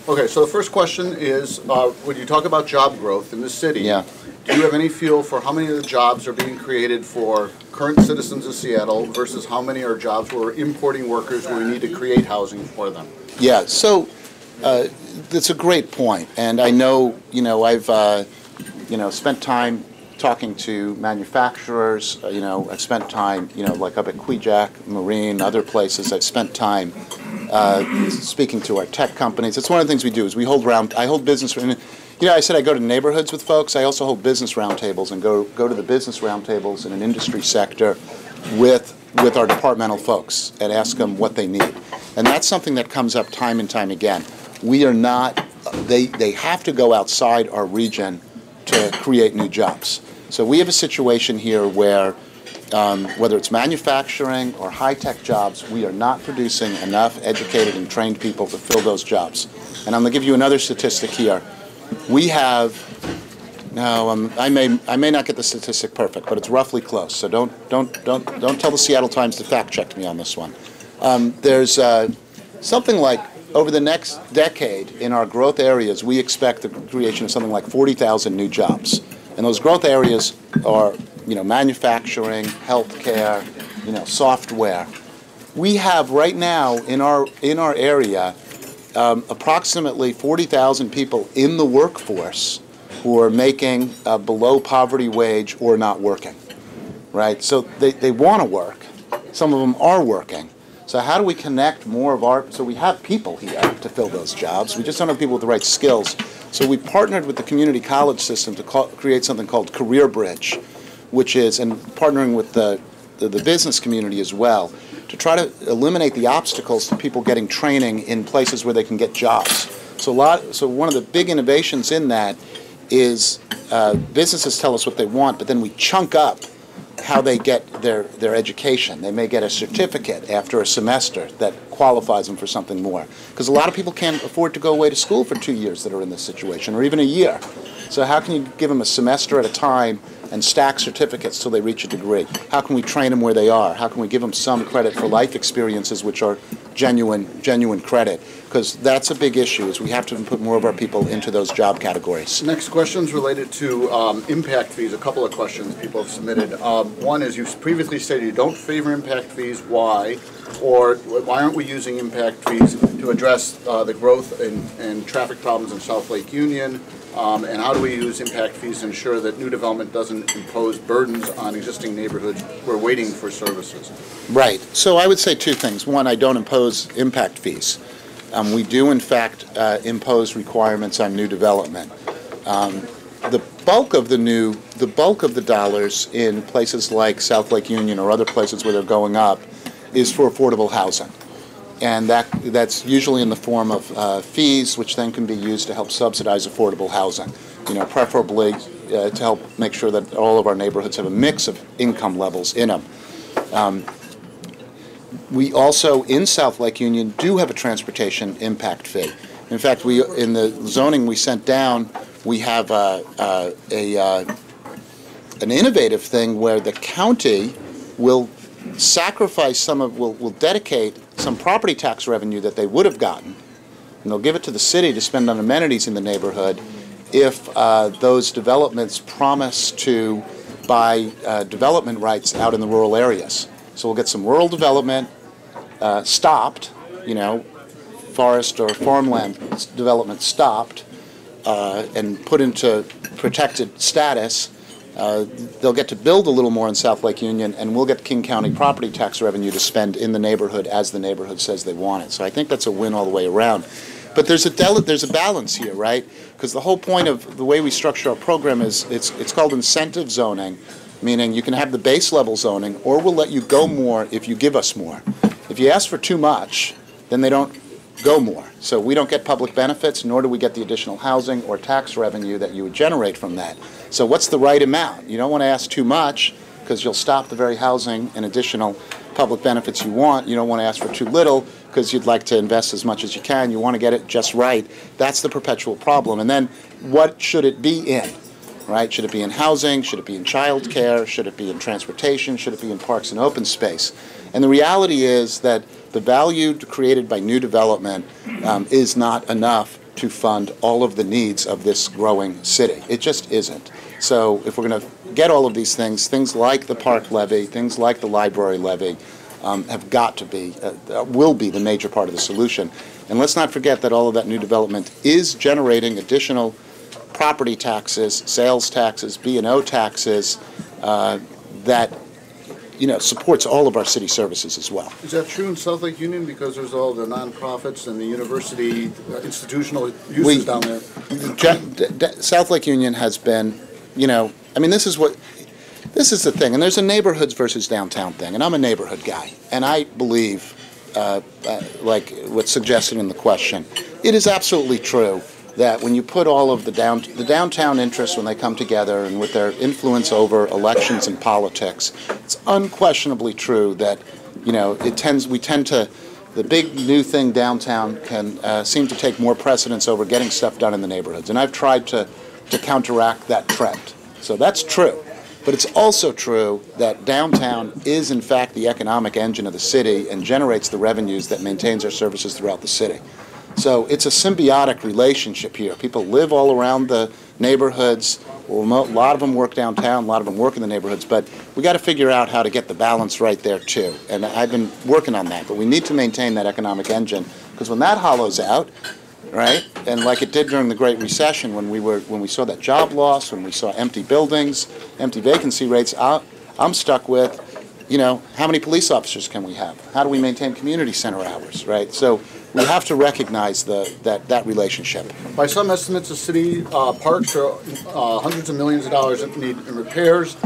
Okay, so the first question is, when you talk about job growth in the city, Yeah. do you have any feel for how many of the jobs are being created for current citizens of Seattle versus how many are jobs where we're importing workers where we need to create housing for them? Yeah, so that's a great point, and I know, I've, spent time talking to manufacturers. I've spent time, like up at Kvichak, Marine, other places. I've spent time speaking to our tech companies. It's one of the things we do is I hold business. I said I go to neighborhoods with folks. I also hold business roundtables and go to the business roundtables in an industry sector with our departmental folks and ask them what they need. And that's something that comes up time and time again. We are not, they have to go outside our region to create new jobs. So we have a situation here where whether it's manufacturing or high-tech jobs, we are not producing enough educated and trained people to fill those jobs. And I'm going to give you another statistic here. We have, I may not get the statistic perfect, but it's roughly close. So don't tell the Seattle Times to fact check me on this one. There's something like over the next decade in our growth areas, we expect the creation of something like 40,000 new jobs. And those growth areas are, manufacturing, healthcare, software. We have right now in our area approximately 40,000 people in the workforce who are making below poverty wage or not working, right? So they want to work. Some of them are working. So how do we connect more of so we have people here to fill those jobs. We just don't have people with the right skills. So we partnered with the community college system to create something called Career Bridge, which is, and partnering with the business community as well, to try to eliminate the obstacles to people getting training in places where they can get jobs. So one of the big innovations in that is businesses tell us what they want, but then we chunk up how they get their education. They may get a certificate after a semester that qualifies them for something more. Because a lot of people can't afford to go away to school for 2 years that are in this situation, or even a year. So how can you give them a semester at a time and stack certificates till they reach a degree? How can we train them where they are? How can we give them some credit for life experiences which are genuine credit? Because that's a big issue, is we have to put more of our people into those job categories. Next question is related to impact fees. A couple of questions people have submitted. One is, you've previously stated you don't favor impact fees. Why? Or why aren't we using impact fees to address the growth and traffic problems in South Lake Union? And how do we use impact fees to ensure that new development doesn't impose burdens on existing neighborhoods who are waiting for services? Right. So I would say two things. One, I don't impose impact fees. We do, in fact, impose requirements on new development. The bulk of the dollars in places like South Lake Union or other places where they're going up is for affordable housing. And that's usually in the form of fees, which then can be used to help subsidize affordable housing. Preferably to help make sure that all of our neighborhoods have a mix of income levels in them. We also, in South Lake Union, do have a transportation impact fee. In fact, in the zoning we sent down, we have an innovative thing where the county will sacrifice will dedicate some property tax revenue that they would have gotten, and they'll give it to the city to spend on amenities in the neighborhood if those developments promise to buy development rights out in the rural areas. So we'll get some rural development stopped, forest or farmland development stopped and put into protected status. They'll get to build a little more in South Lake Union, and we'll get King County property tax revenue to spend in the neighborhood as the neighborhood says they want it. So I think that's a win all the way around. But there's a balance here, right? Because the whole point of the way we structure our program is it's called incentive zoning, meaning you can have the base level zoning, or we'll let you go more if you give us more. If you ask for too much, then they don't go more. So we don't get public benefits, nor do we get the additional housing or tax revenue that you would generate from that. So what's the right amount? You don't want to ask too much because you'll stop the very housing and additional public benefits you want. You don't want to ask for too little because you'd like to invest as much as you can. You want to get it just right. That's the perpetual problem. And then what should it be in? Right? Should it be in housing? Should it be in child care? Should it be in transportation? Should it be in parks and open space? And the reality is that the value created by new development is not enough to fund all of the needs of this growing city. It just isn't. So if we're going to get all of these things, things like the park levy, things like the library levy, have got to be, will be the major part of the solution. And let's not forget that all of that new development is generating additional property taxes, sales taxes, B&O taxes, that supports all of our city services as well. Is that true in South Lake Union because there's all the nonprofits and the university institutional uses down there? South Lake Union has been, this is the thing, and there's a neighborhoods versus downtown thing, and I'm a neighborhood guy, and I believe, like what's suggested in the question, it is absolutely true that when you put all of the downtown interests, when they come together and with their influence over elections and politics, it's unquestionably true that the big new thing downtown can seem to take more precedence over getting stuff done in the neighborhoods, and I've tried to counteract that trend. So that's true. But it's also true that downtown is, in fact, the economic engine of the city and generates the revenues that maintains our services throughout the city. So it's a symbiotic relationship here. People live all around the neighborhoods. A lot of them work downtown, a lot of them work in the neighborhoods, but we got to figure out how to get the balance right there too. And I've been working on that, but we need to maintain that economic engine, because when that hollows out, right, and like it did during the Great Recession when we saw that job loss, when we saw empty buildings, empty vacancy rates, I'm stuck with, how many police officers can we have? How do we maintain community center hours, right? So we have to recognize that relationship. By some estimates, the city parks are hundreds of millions of dollars that need in repairs.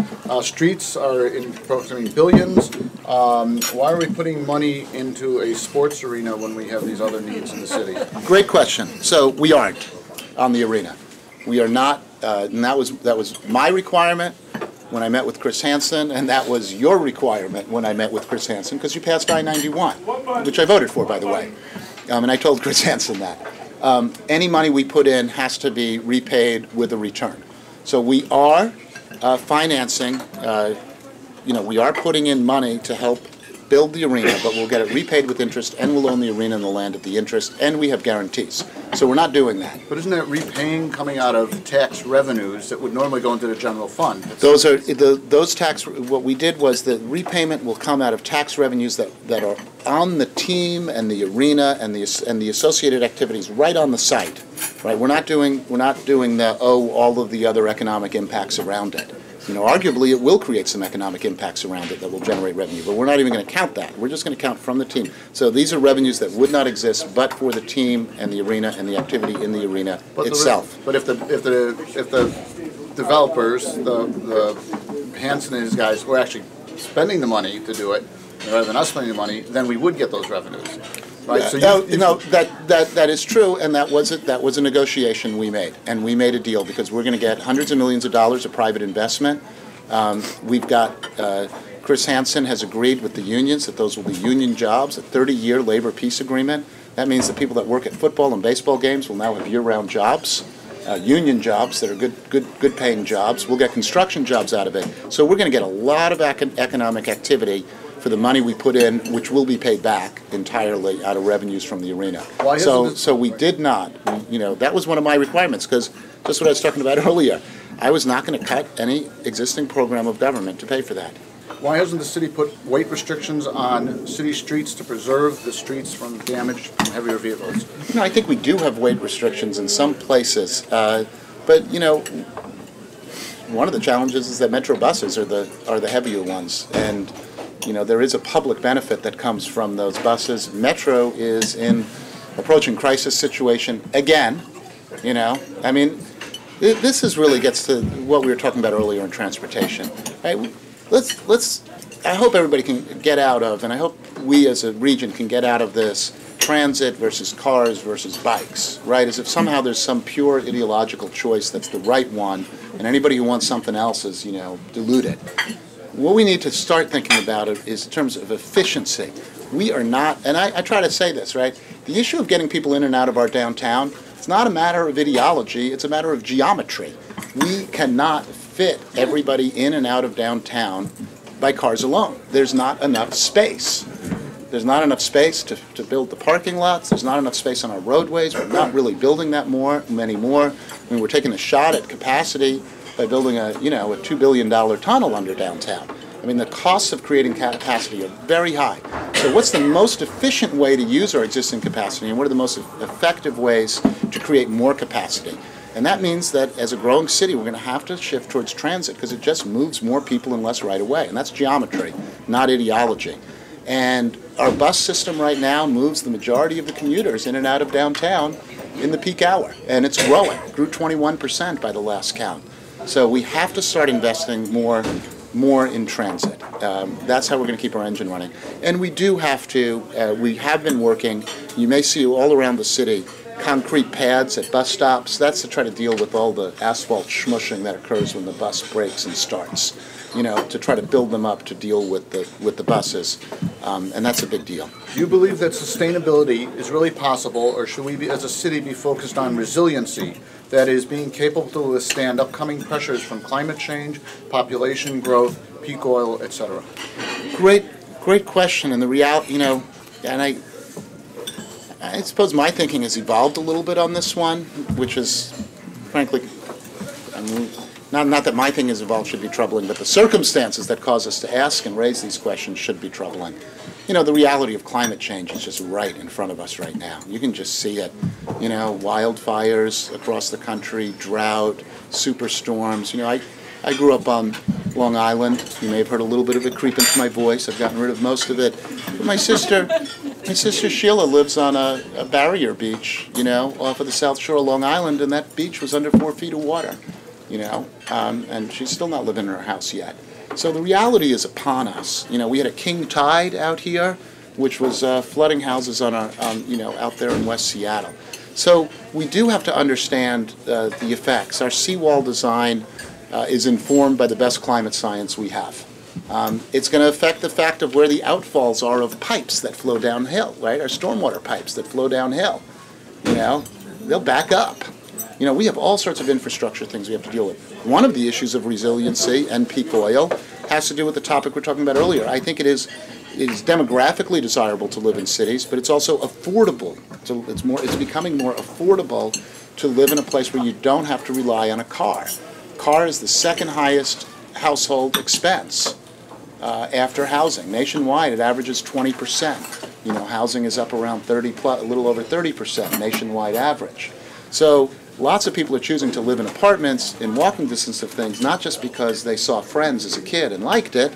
Streets are in approximately billions. Why are we putting money into a sports arena when we have these other needs in the city? Great question. So we aren't on the arena. We are not, and that was my requirement when I met with Chris Hansen, and that was your requirement when I met with Chris Hansen, because you passed I-91, which I voted for, by the way. And I told Chris Hansen that. Any money we put in has to be repaid with a return. So we are financing, we are putting in money to help build the arena, but we'll get it repaid with interest, and we'll own the arena and the land at the interest, and we have guarantees. So we're not doing that. But isn't that repaying coming out of tax revenues that would normally go into the general fund? What we did was the repayment will come out of tax revenues that are on the team and the arena and the associated activities right on the site. Right? We're not doing all of the other economic impacts around it. Arguably it will create some economic impacts around it that will generate revenue, but we're not even going to count that. We're just going to count from the team. So these are revenues that would not exist but for the team and the arena and the activity in the arena itself. But if the developers, the Hansen and his guys, were actually spending the money to do it rather than us spending the money, then we would get those revenues. Right? So that is true, and that was a negotiation we made, and we made a deal because we're going to get hundreds of millions of dollars of private investment. We've got Chris Hansen has agreed with the unions that those will be union jobs, a 30-year labor peace agreement. That means the people that work at football and baseball games will now have year-round jobs, union jobs that are good-paying jobs. We'll get construction jobs out of it. So we're going to get a lot of economic activity for the money we put in, which will be paid back entirely out of revenues from the arena. So we did not, that was one of my requirements, because just what I was talking about earlier, I was not going to cut any existing program of government to pay for that. Why hasn't the city put weight restrictions on city streets to preserve the streets from damage from heavier vehicles? I think we do have weight restrictions in some places, but one of the challenges is that metro buses are the heavier ones, and there is a public benefit that comes from those buses. Metro is in approaching crisis situation again. This really gets to what we were talking about earlier in transportation. Right? I hope everybody can get out of, and I hope we as a region can get out of this transit versus cars versus bikes, right? As if somehow there's some pure ideological choice that's the right one, and anybody who wants something else is, deluded. What we need to start thinking about it is in terms of efficiency. We are not, and I try to say this, right? The issue of getting people in and out of our downtown, it's not a matter of ideology, it's a matter of geometry. We cannot fit everybody in and out of downtown by cars alone. There's not enough space. There's not enough space to build the parking lots. There's not enough space on our roadways. We're not really building that many more. I mean, we're taking a shot at capacity by building a $2 billion tunnel under downtown. I mean, the costs of creating capacity are very high. So what's the most efficient way to use our existing capacity, and what are the most effective ways to create more capacity? And that means that as a growing city, we're going to have to shift towards transit because it just moves more people in less right away. And that's geometry, not ideology. And our bus system right now moves the majority of the commuters in and out of downtown in the peak hour. And it's growing. It grew 21% by the last count. So we have to start investing more in transit. That's how we're going to keep our engine running. And we do have to, we have been working, you may see all around the city, concrete pads at bus stops. That's to try to deal with all the asphalt smushing that occurs when the bus brakes and starts. To try to build them up to deal with the buses, and that's a big deal. Do you believe that sustainability is really possible, or should we, as a city, be focused on resiliency? That is, being capable to withstand upcoming pressures from climate change, population growth, peak oil, etc. Great question, and the reality, and I suppose my thinking has evolved a little bit on this one, which is, frankly, not that my thing has evolved should be troubling, but the circumstances that cause us to ask and raise these questions should be troubling. The reality of climate change is just right in front of us right now. You can just see it. Wildfires across the country, drought, superstorms. I grew up on Long Island. You may have heard a little bit of it creep into my voice. I've gotten rid of most of it. But my sister Sheila lives on a barrier beach, off of the South Shore of Long Island, and that beach was under 4 feet of water. And she's still not living in her house yet. So the reality is upon us. We had a king tide out here, which was flooding houses on out there in West Seattle. So we do have to understand the effects. Our seawall design is informed by the best climate science we have. It's going to affect the fact of where the outfalls are of pipes that flow downhill, right? Our stormwater pipes that flow downhill. They'll back up. We have all sorts of infrastructure things we have to deal with. One of the issues of resiliency and peak oil has to do with the topic we were talking about earlier. I think it is demographically desirable to live in cities, but it's also affordable. It's becoming more affordable to live in a place where you don't have to rely on a car. Car is the second highest household expense after housing. Nationwide, it averages 20%. Housing is up around a little over 30% nationwide average. So lots of people are choosing to live in apartments in walking distance of things, not just because they saw Friends as a kid and liked it,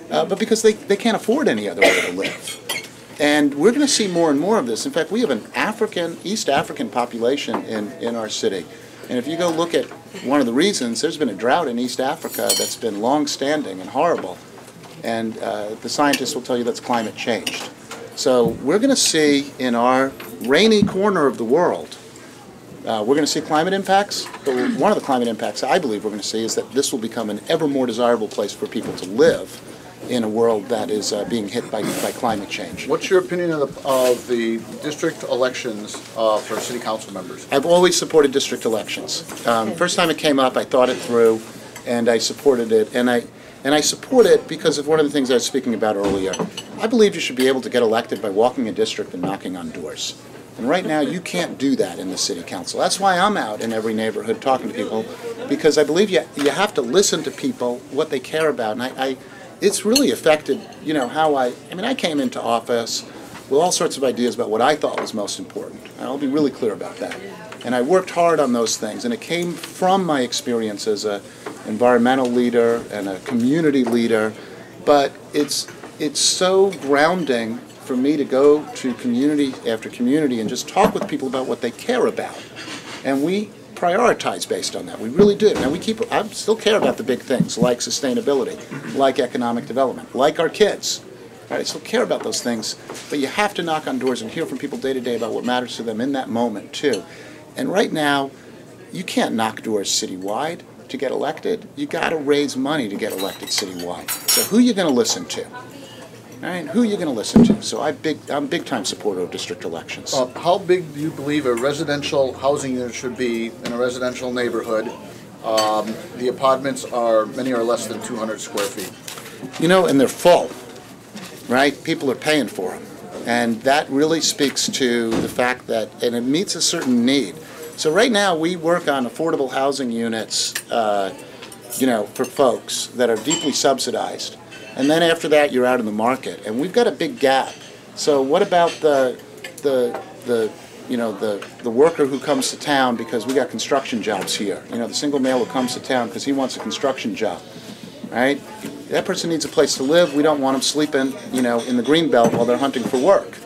but because they can't afford any other way to live. And we're going to see more and more of this. In fact, we have an East African population in our city. And if you go look at one of the reasons, there's been a drought in East Africa that's been long-standing and horrible. And the scientists will tell you that's climate changed. So we're going to see in our rainy corner of the world, we're going to see climate impacts, but one of the climate impacts I believe we're going to see is that this will become an ever more desirable place for people to live in a world that is being hit by climate change. What's your opinion of the district elections for city council members? I've always supported district elections. First time it came up, I thought it through, and I supported it. And I support it because of one of the things I was speaking about earlier. I believe you should be able to get elected by walking a district and knocking on doors. And right now, you can't do that in the city council. That's why I'm out in every neighborhood talking to people, because I believe you have to listen to people, what they care about. And it's really affected, how I came into office with all sorts of ideas about what I thought was most important. And I'll be really clear about that. And I worked hard on those things, and it came from my experience as an environmental leader and a community leader. But it's so grounding for me to go to community after community and just talk with people about what they care about. And we prioritize based on that. We really do. Now I still care about the big things like sustainability, like economic development, like our kids. Right? I still care about those things, but you have to knock on doors and hear from people day to day about what matters to them in that moment too. And right now, you can't knock doors citywide to get elected. You got to raise money to get elected citywide. So who are you going to listen to? Right? Who are you going to listen to? So I'm a big-time supporter of district elections. How big do you believe a residential housing unit should be in a residential neighborhood? The apartments many are less than 200 square feet. And they're full, right? People are paying for them. And that really speaks to the fact that, and it meets a certain need. So right now we work on affordable housing units, for folks that are deeply subsidized. And then after that you're out in the market. And we've got a big gap. So what about the worker who comes to town because we got construction jobs here? The single male who comes to town because he wants a construction job, right? That person needs a place to live. We don't want them sleeping, in the greenbelt while they're hunting for work.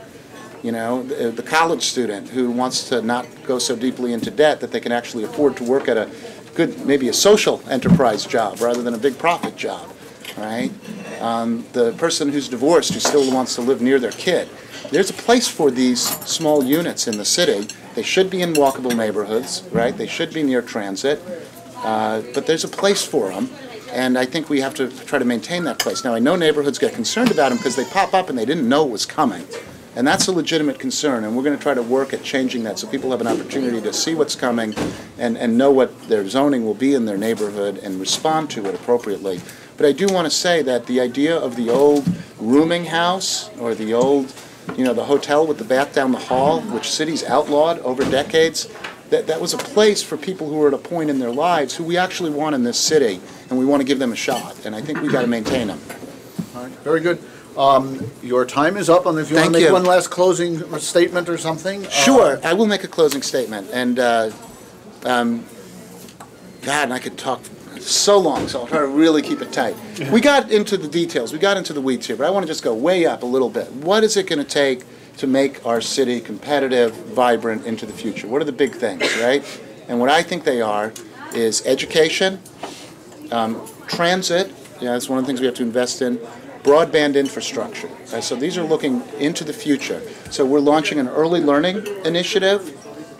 The college student who wants to not go so deeply into debt that they can actually afford to work at a good, maybe a social enterprise job rather than a big profit job, right? The person who's divorced who still wants to live near their kid. There's a place for these small units in the city. They should be in walkable neighborhoods, right? They should be near transit, but there's a place for them, and I think we have to try to maintain that place. Now, I know neighborhoods get concerned about them because they pop up and they didn't know it was coming, and that's a legitimate concern, and we're going to try to work at changing that so people have an opportunity to see what's coming and know what their zoning will be in their neighborhood and respond to it appropriately. But I do want to say that the idea of the old rooming house or the old the hotel with the bath down the hall, which cities outlawed over decades, that was a place for people who are at a point in their lives who we actually want in this city, and we want to give them a shot, and I think we've got to maintain them. All right, very good. Your time is up, and if you want to make one last closing statement or something. Sure, I will make a closing statement, and God, and I could talk so long, so I'll try to really keep it tight. We got into the details, we got into the weeds here, but I want to just go way up a little bit. What is it going to take to make our city competitive, vibrant into the future? What are the big things, right? And what I think they are is education, transit, that's one of the things we have to invest in, broadband infrastructure. So these are looking into the future. So we're launching an early learning initiative.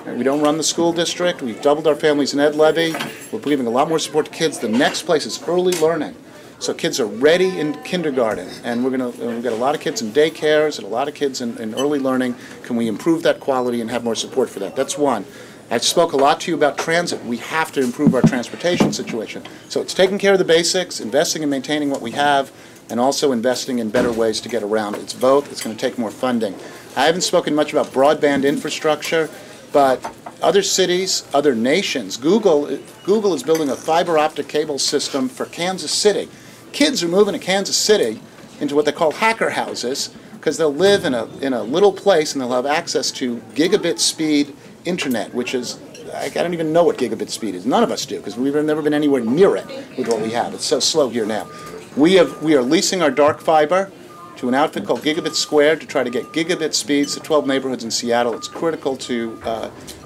We don't run the school district. We've doubled our families and ed levy. We're giving a lot more support to kids. The next place is early learning. So kids are ready in kindergarten, and we've got a lot of kids in daycares and a lot of kids in early learning. Can we improve that quality and have more support for that? That's one. I spoke a lot to you about transit. We have to improve our transportation situation. So it's taking care of the basics, investing and maintaining what we have, and also investing in better ways to get around. It's both. It's going to take more funding. I haven't spoken much about broadband infrastructure. But other cities, other nations, Google is building a fiber optic cable system for Kansas City. Kids are moving to Kansas City into what they call hacker houses because they'll live in a little place and they'll have access to gigabit speed internet, which is, I don't even know what gigabit speed is. None of us do because we've never been anywhere near it with what we have. It's so slow here now. We are leasing our dark fiber to an outfit called Gigabit Squared to try to get gigabit speeds to 12 neighborhoods in Seattle. It's critical to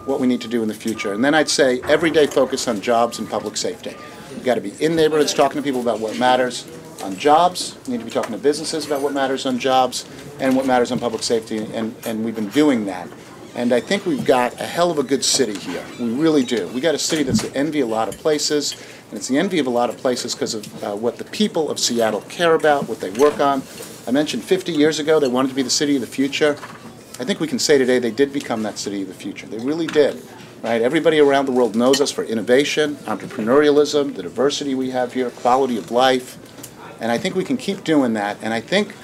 what we need to do in the future. And then I'd say everyday focus on jobs and public safety. We've got to be in neighborhoods talking to people about what matters on jobs. We need to be talking to businesses about what matters on jobs and what matters on public safety, and we've been doing that. And I think we've got a hell of a good city here. We really do. We got a city that's the envy of a lot of places, and it's the envy of a lot of places because of what the people of Seattle care about, what they work on. I mentioned 50 years ago they wanted to be the city of the future. I think we can say today they did become that city of the future. They really did. Right? Everybody around the world knows us for innovation, entrepreneurialism, the diversity we have here, quality of life. And I think we can keep doing that. And I think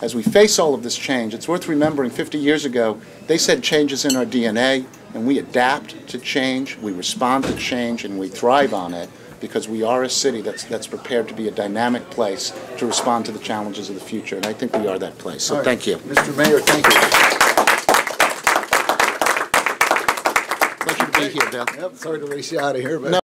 as we face all of this change, it's worth remembering 50 years ago, they said change is in our DNA, and we adapt to change, we respond to change, and we thrive on it because we are a city that's prepared to be a dynamic place to respond to the challenges of the future. And I think we are that place. So thank you. Mr. Mayor, thank you. Pleasure to be here, Bill. Yep, sorry to race you out of here, but.